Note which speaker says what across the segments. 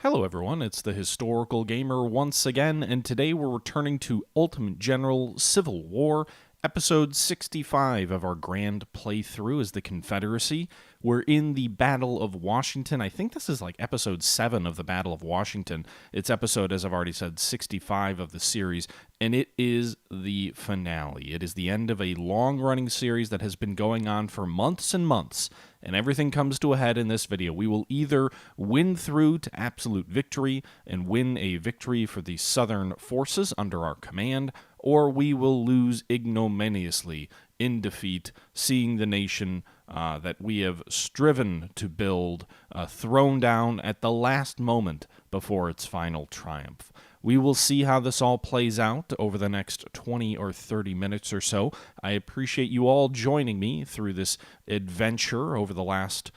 Speaker 1: Hello everyone, it's the Historical Gamer once again, and today we're returning to Ultimate General Civil War, episode 65 of our grand playthrough as the Confederacy. We're in the Battle of Washington. I think this is like episode 7 of the Battle of Washington. It's episode, as I've already said, 65 of the series, and it is the finale. It is the end of a long-running series that has been going on for months and months, and everything comes to a head in this video. We will either win through to absolute victory and win a victory for the Southern forces under our command, or we will lose ignominiously in defeat, seeing the nation that we have striven to build thrown down at the last moment before its final triumph. We will see how this all plays out over the next 20 or 30 minutes or so. I appreciate you all joining me through this adventure over the last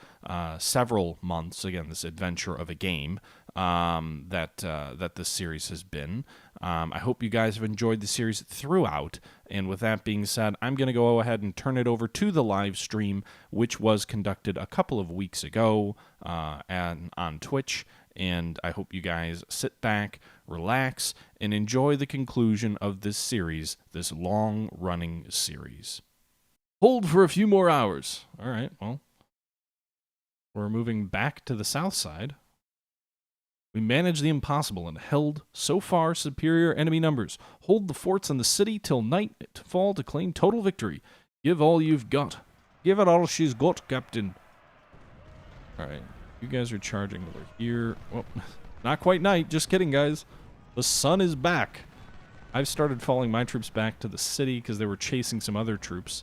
Speaker 1: several months. Again, this adventure of a game that this series has been. I hope you guys have enjoyed the series throughout. And with that being said, I'm going to go ahead and turn it over to the live stream, which was conducted a couple of weeks ago on Twitch. And I hope you guys sit back, relax, and enjoy the conclusion of this series, this long-running series. Hold for a few more hours. All right, well, we're moving back to the south side. We managed the impossible and held, so far, superior enemy numbers. Hold the forts and the city till night to fall to claim total victory. Give all you've got. Give it all she's got, Captain. All right. You guys are charging over here. Well, not quite night. Just kidding, guys. The sun is back. I've started following my troops back to the city because they were chasing some other troops.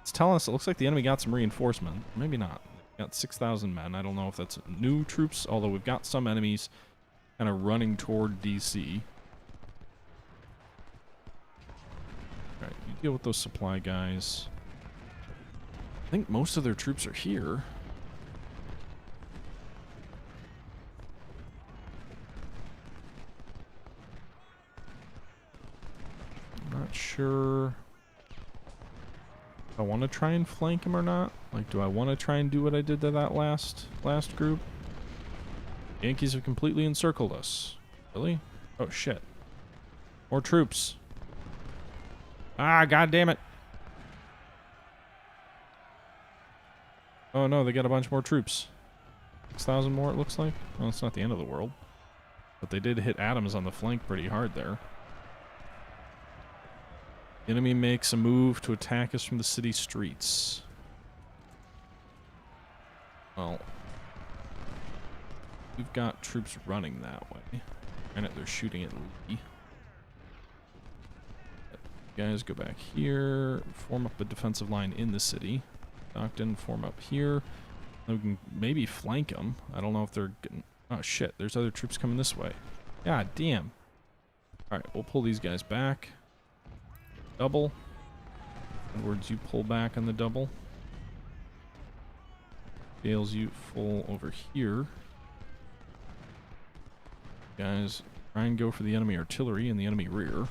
Speaker 1: It's telling us it looks like the enemy got some reinforcement. Maybe not. Got 6,000 men. I don't know if that's new troops, although we've got some enemies kind of running toward DC. All right, you deal with those supply guys. I think most of their troops are here. Not sure if I want to try and flank him or not. Like, do I want to try and do what I did to that last group? Yankees have completely encircled us. Really? Oh, shit. More troops. Ah, god damn it. Oh, no, they got a bunch more troops. 6,000 more, it looks like. Well, it's not the end of the world. But they did hit Adams on the flank pretty hard there. The enemy makes a move to attack us from the city streets. Well, we've got troops running that way. Granted, they're shooting at Lee. You guys go back here, form up a defensive line in the city. Stockton, form up here. We can maybe flank them. I don't know if they're getting... Oh, shit. There's other troops coming this way. God damn. Alright, we'll pull these guys back. Double. In other words, you pull back on the double. Scales you full over here. Guys, try and go for the enemy artillery in the enemy rear.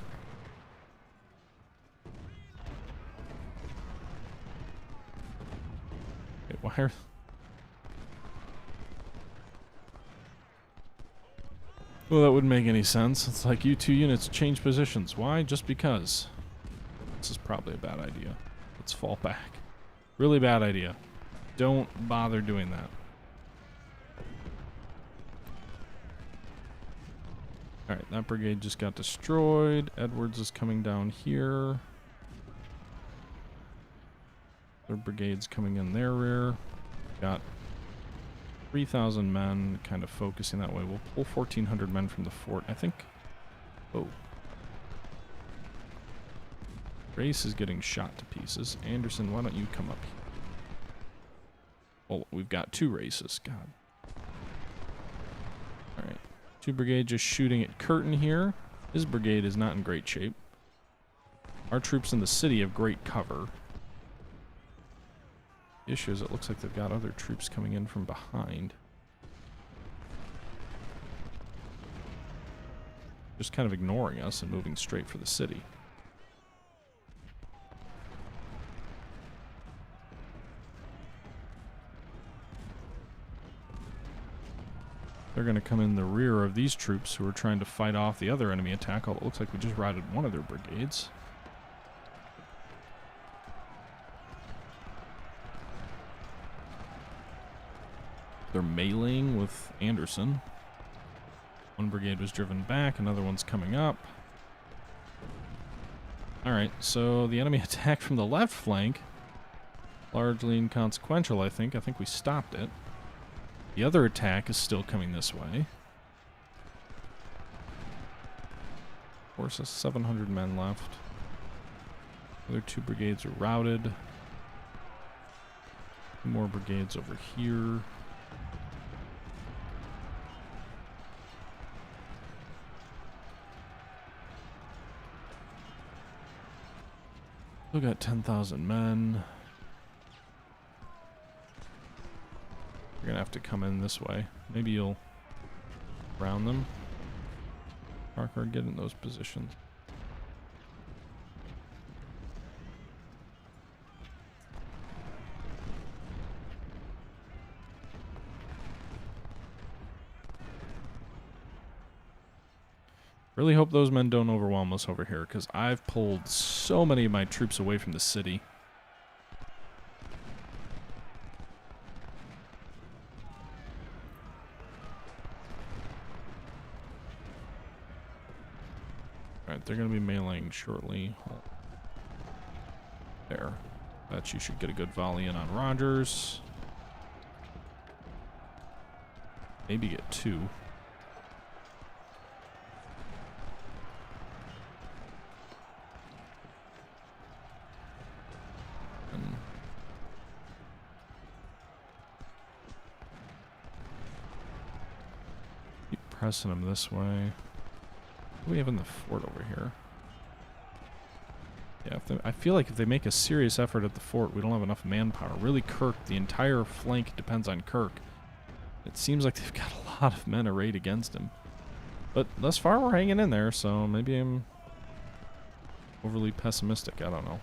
Speaker 1: Okay, why are... Well, that wouldn't make any sense. It's like you two units change positions. Why? Just because. This is probably a bad idea. Let's fall back. Really bad idea. Don't bother doing that. Alright, that brigade just got destroyed. Edwards is coming down here. Their brigade's coming in their rear. Got 3,000 men kind of focusing that way. We'll pull 1,400 men from the fort, I think. Oh. Grace is getting shot to pieces. Anderson, why don't you come up here? Well, we've got 2 races. God. Alright. 2 brigade just shooting at Curtin here. His brigade is not in great shape. Our troops in the city have great cover. The issue is it looks like they've got other troops coming in from behind. Just kind of ignoring us and moving straight for the city. They're going to come in the rear of these troops who are trying to fight off the other enemy attack, although it looks like we just routed one of their brigades. They're meleeing with Anderson. One brigade was driven back, another one's coming up. Alright, so the enemy attack from the left flank, largely inconsequential, I think. I think we stopped it. The other attack is still coming this way. Of course, there's 700 men left. The other two brigades are routed. Two more brigades over here. Still got 10,000 men. You're gonna have to come in this way. Maybe you'll round them. Parker, get in those positions. Really hope those men don't overwhelm us over here, because I've pulled so many of my troops away from the city. Alright, they're going to be meleeing shortly. There. Bet you should get a good volley in on Rogers. Maybe get two. Pressing them this way. What do we have in the fort over here? Yeah, I feel like if they make a serious effort at the fort, we don't have enough manpower. Really, Kirk, the entire flank depends on Kirk. It seems like they've got a lot of men arrayed against him. But thus far, we're hanging in there, so maybe I'm overly pessimistic. I don't know.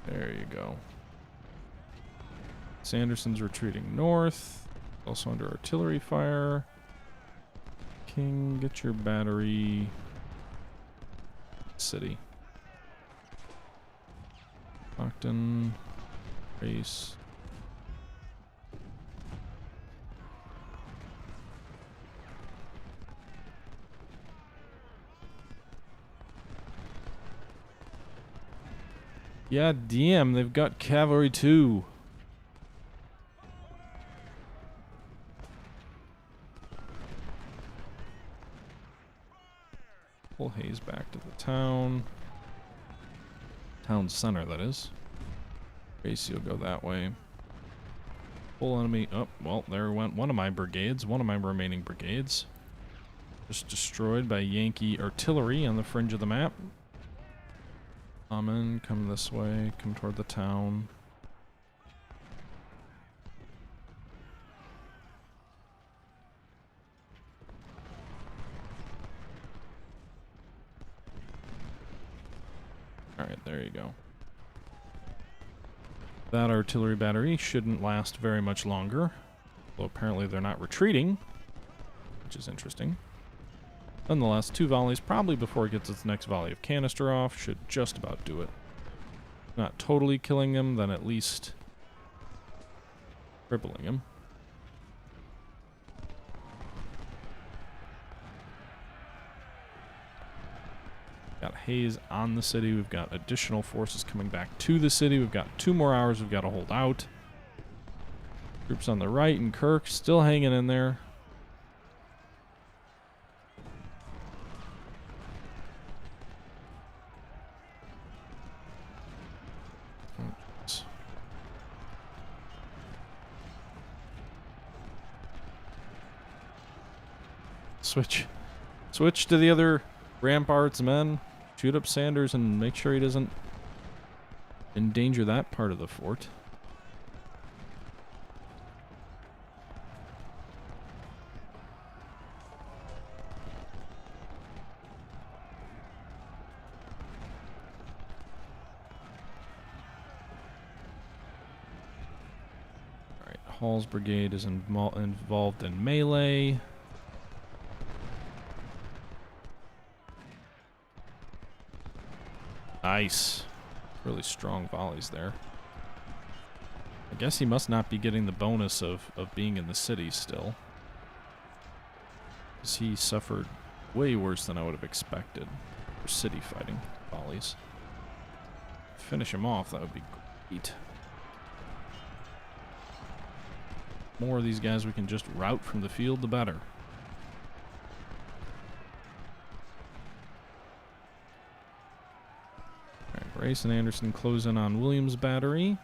Speaker 1: There you go. Sanderson's retreating north. Also under artillery fire. King, get your battery. City. Stockton. Race. Yeah, damn, they've got cavalry too. Pull Hayes back to the town. Town center, that is. Tracy will go that way. Full enemy. Oh, well, there went one of my brigades. One of my remaining brigades. Just destroyed by Yankee artillery on the fringe of the map. Come this way, come toward the town. Alright, there you go. That artillery battery shouldn't last very much longer. Well, apparently they're not retreating, which is interesting. Nonetheless, 2 volleys, probably before it gets its next volley of canister off, should just about do it. Not totally killing him, then at least crippling him. Got Hayes on the city. We've got additional forces coming back to the city. We've got 2 more hours we've got to hold out. Troops on the right and Kirk still hanging in there. Switch to the other ramparts men. Shoot up Sanders and make sure he doesn't endanger that part of the fort. Hall's brigade is involved in melee. Nice. Really strong volleys there. I guess he must not be getting the bonus of being in the city still. Because he suffered way worse than I would have expected for city fighting volleys. Finish him off, that would be great. More of these guys we can just rout from the field, the better. Alright, Brace and Anderson close in on Williams Battery.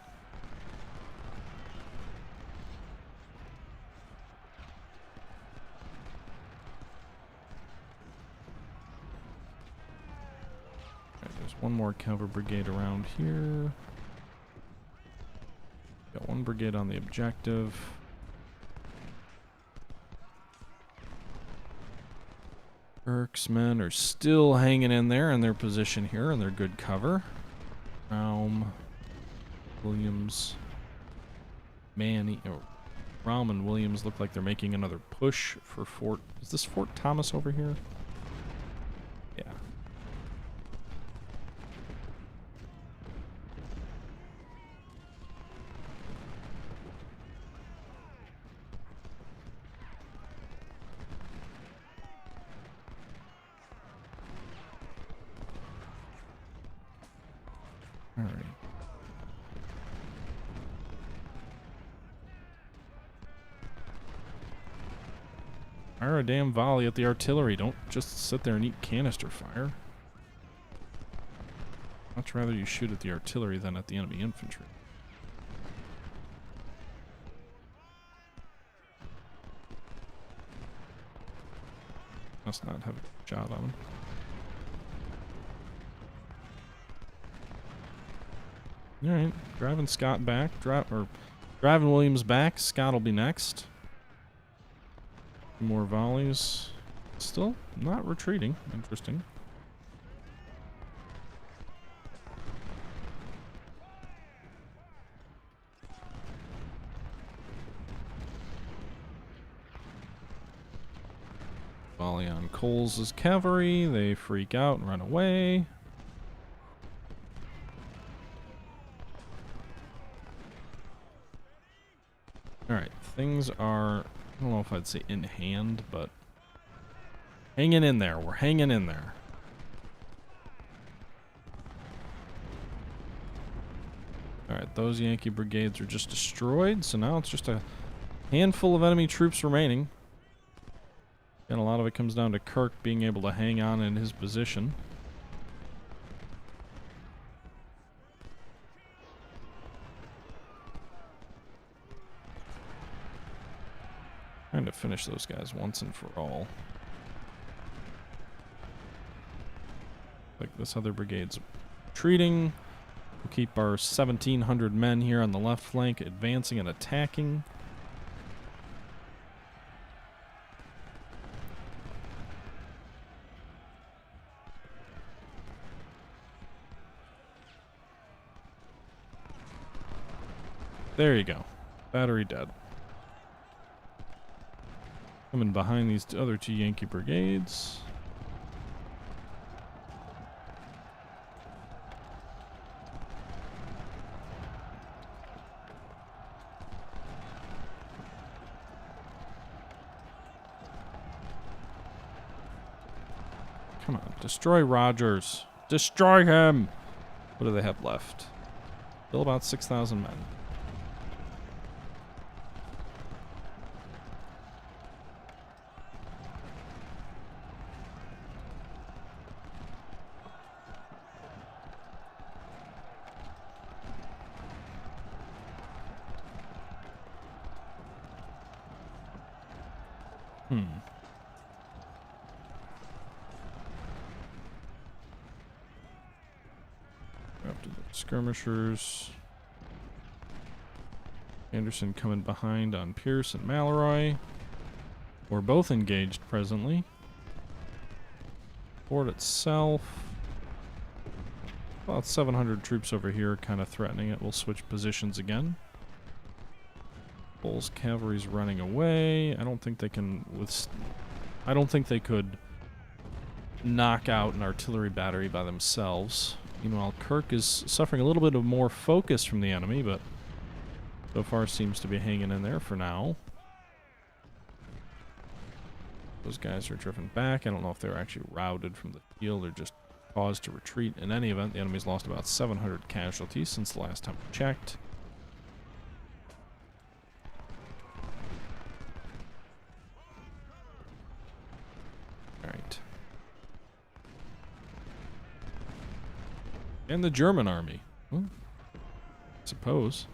Speaker 1: One more cavalry brigade around here. Got one brigade on the objective. Burke's men are still hanging in there in their position here, and they're good cover. Raum, Williams, Manny, Raum and Williams look like they're making another push for Fort. Is this Fort Thomas over here? Yeah. Alright. Fire a damn volley at the artillery. Don't just sit there and eat canister fire. Much rather you shoot at the artillery than at the enemy infantry. Must not have a shot on him. Alright, driving Scott back, driving Williams back. Scott will be next. More volleys. Still not retreating. Interesting. Volley on Coles' cavalry. They freak out and run away. Alright, things are, I don't know if I'd say in hand, but hanging in there. We're hanging in there. Alright, those Yankee brigades are just destroyed, so now it's just a handful of enemy troops remaining. And a lot of it comes down to Kirk being able to hang on in his position. Trying to finish those guys once and for all. Like this other brigade's retreating. We'll keep our 1,700 men here on the left flank advancing and attacking. There you go. Battery dead. Coming behind these other two Yankee brigades. Come on, destroy Rogers. Destroy him! What do they have left? Still about 6,000 men. After the skirmishers. Anderson coming behind on Pierce and Mallory. We're both engaged presently. Fort itself. About 700 troops over here kind of threatening it. We'll switch positions again. Bull's cavalry's running away. I don't think they can I don't think they could knock out an artillery battery by themselves. Meanwhile, Kirk is suffering a little bit of more focus from the enemy, but so far seems to be hanging in there for now. Those guys are driven back. I don't know if they were actually routed from the field or just caused to retreat. In any event, the enemy's lost about 700 casualties since the last time we checked. Alright. And the German army. Well, I suppose.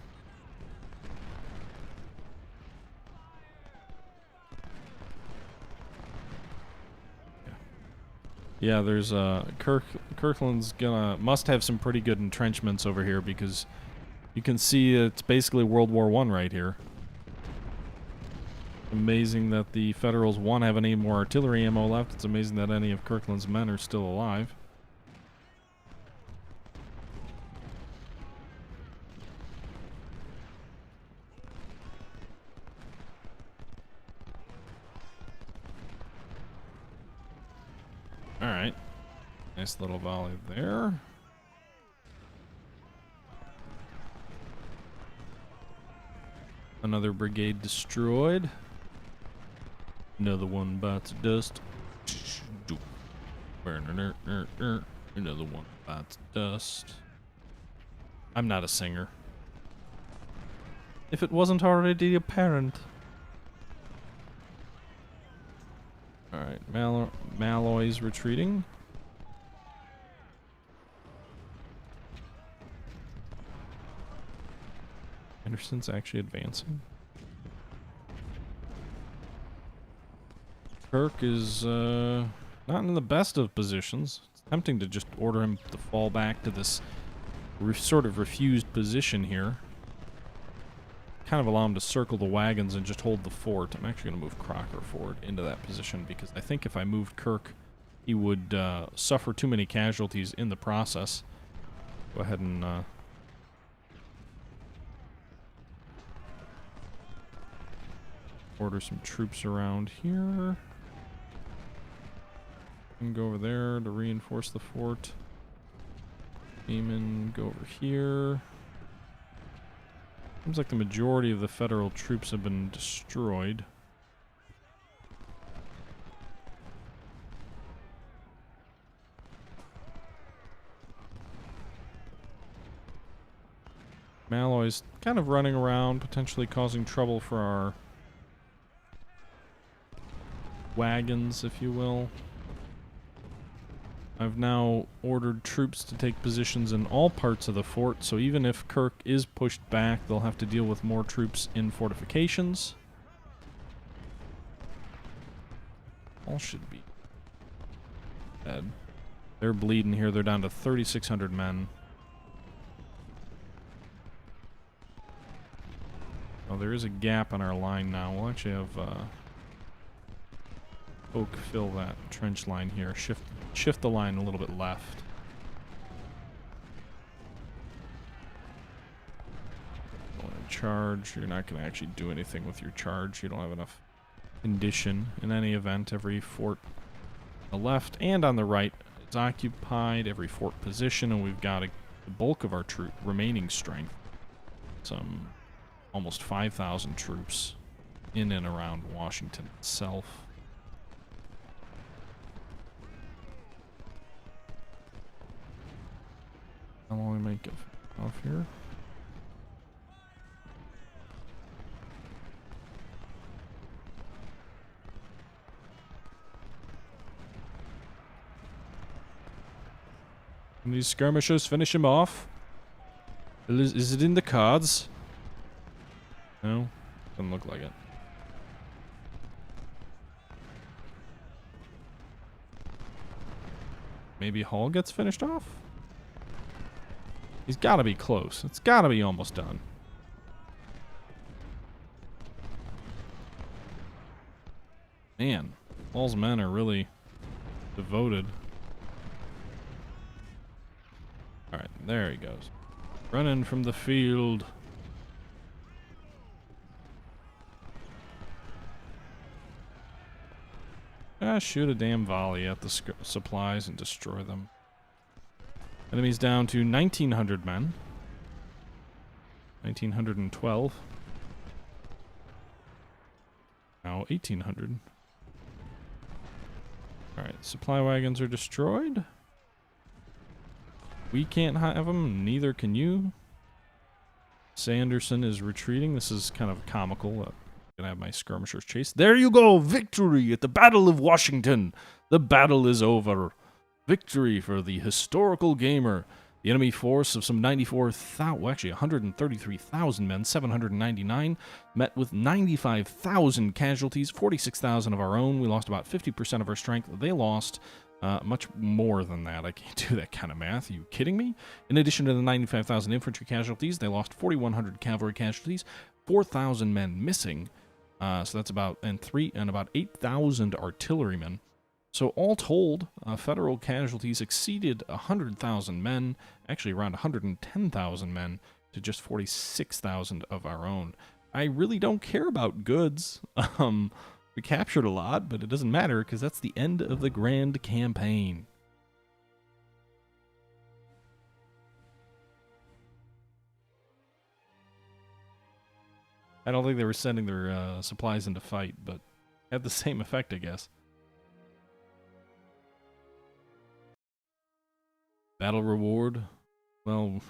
Speaker 1: Yeah, there's Kirkland's must have some pretty good entrenchments over here because you can see it's basically World War I right here. Amazing that the Federals won't have any more artillery ammo left. It's amazing that any of Kirkland's men are still alive. Alright. Nice little volley there. Another brigade destroyed. Another one bites dust. Another one bites dust. I'm not a singer. If it wasn't already apparent. Alright, Malloy's retreating. Anderson's actually advancing. Kirk is not in the best of positions. It's tempting to just order him to fall back to this sort of refused position here. Kind of allow him to circle the wagons and just hold the fort. I'm actually going to move Crocker forward into that position because I think if I moved Kirk, he would suffer too many casualties in the process. Go ahead and order some troops around here. And go over there to reinforce the fort. Eamon, go over here. Seems like the majority of the Federal troops have been destroyed. Malloy's kind of running around, potentially causing trouble for our wagons, if you will. I've now ordered troops to take positions in all parts of the fort, so even if Kirk is pushed back, they'll have to deal with more troops in fortifications. All should be dead. They're bleeding here. They're down to 3,600 men. Oh, there is a gap on our line now. We'll actually have Oak fill that trench line here. Shift the line a little bit left. Charge. You're not going to actually do anything with your charge. You don't have enough condition. In any event, every fort on the left and on the right is occupied. Every fort position, and we've got the bulk of our remaining strength. Some almost 5,000 troops in and around Washington itself. How long am I get off here? Can these skirmishers finish him off? Is it in the cards? No? Doesn't look like it. Maybe Hall gets finished off? He's got to be close. It's got to be almost done. Man, Hall's men are really devoted. Alright, there he goes. Running from the field. shoot a damn volley at the supplies and destroy them. Enemies down to 1,900 men. 1,912. Now 1,800. Alright, supply wagons are destroyed. We can't have them, neither can you. Sanderson is retreating. This is kind of comical. I'm gonna have my skirmishers chase. There you go! Victory at the Battle of Washington! The battle is over. Victory for the historical gamer. The enemy force of some 94,000, well, actually 133,000 men, 799, met with 95,000 casualties, 46,000 of our own. We lost about 50% of our strength. They lost much more than that. I can't do that kind of math. Are you kidding me? In addition to the 95,000 infantry casualties, they lost 4,100 cavalry casualties, 4,000 men missing. So that's about, and about 8,000 artillerymen. So all told, federal casualties exceeded 100,000 men, actually around 110,000 men, to just 46,000 of our own. I really don't care about goods. We captured a lot, but it doesn't matter because that's the end of the grand campaign. I don't think they were sending their supplies into fight, but had the same effect, I guess. Battle reward. Well,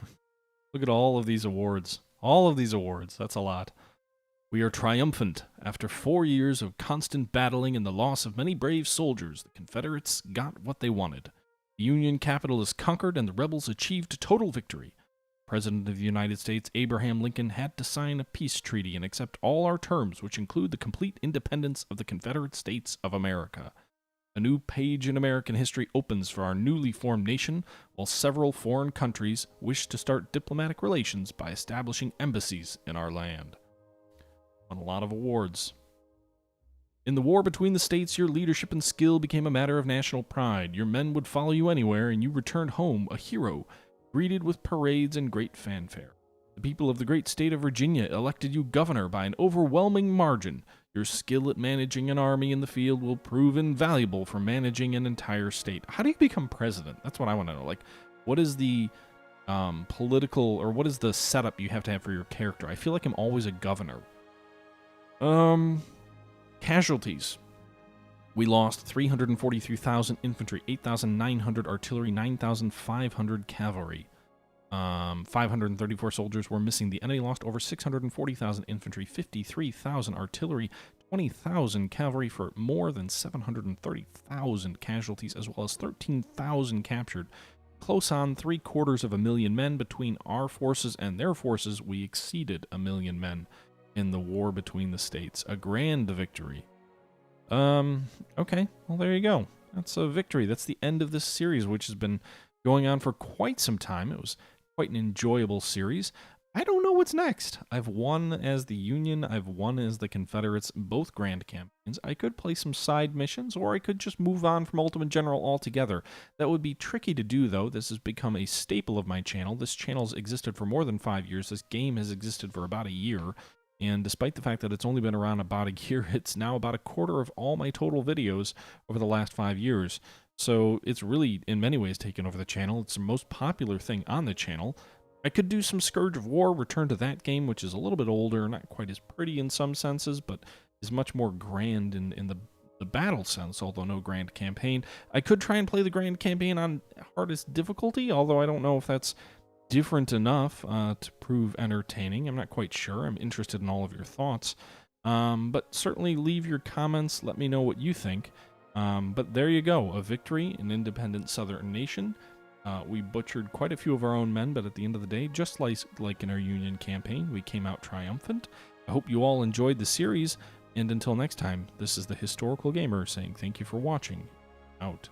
Speaker 1: look at all of these awards. All of these awards. That's a lot. We are triumphant. After 4 years of constant battling and the loss of many brave soldiers, the Confederates got what they wanted. The Union capital is conquered and the rebels achieved total victory. President of the United States, Abraham Lincoln, had to sign a peace treaty and accept all our terms, which include the complete independence of the Confederate States of America. A new page in American history opens for our newly formed nation, while several foreign countries wish to start diplomatic relations by establishing embassies in our land. Won a lot of awards. In the war between the states, your leadership and skill became a matter of national pride. Your men would follow you anywhere, and you returned home a hero, greeted with parades and great fanfare. The people of the great state of Virginia elected you governor by an overwhelming margin. Your skill at managing an army in the field will prove invaluable for managing an entire state. How do you become president? That's what I want to know. Like, what is the political, or what is the setup you have to have for your character? I feel like I'm always a governor. Casualties. We lost 343,000 infantry, 8,900 artillery, 9,500 cavalry. 534 soldiers were missing. The enemy lost over 640,000 infantry, 53,000 artillery, 20,000 cavalry for more than 730,000 casualties, as well as 13,000 captured. Close on 750,000 men. Between our forces and their forces, we exceeded 1,000,000 men in the war between the states. A grand victory. Okay, well, there you go. That's a victory. That's the end of this series, which has been going on for quite some time. It was quite an enjoyable series. I don't know what's next. I've won as the Union. I've won as the Confederates, both grand campaigns. I could play some side missions, or I could just move on from Ultimate General altogether. That would be tricky to do, though. This has become a staple of my channel. This channel's existed for more than 5 years. This game has existed for about a year. And despite the fact that it's only been around about a year, it's now about a quarter of all my total videos over the last 5 years. So it's really, in many ways, taken over the channel. It's the most popular thing on the channel. I could do some Scourge of War, return to that game, which is a little bit older, not quite as pretty in some senses, but is much more grand in the battle sense, although no grand campaign. I could try and play the grand campaign on hardest difficulty, although I don't know if that's different enough to prove entertaining. I'm not quite sure. I'm interested in all of your thoughts. But certainly leave your comments. Let me know what you think. But there you go. A victory, an independent southern nation. We butchered quite a few of our own men, but at the end of the day, just like in our Union campaign, we came out triumphant. I hope you all enjoyed the series, and until next time, this is the Historical Gamer saying thank you for watching. Out.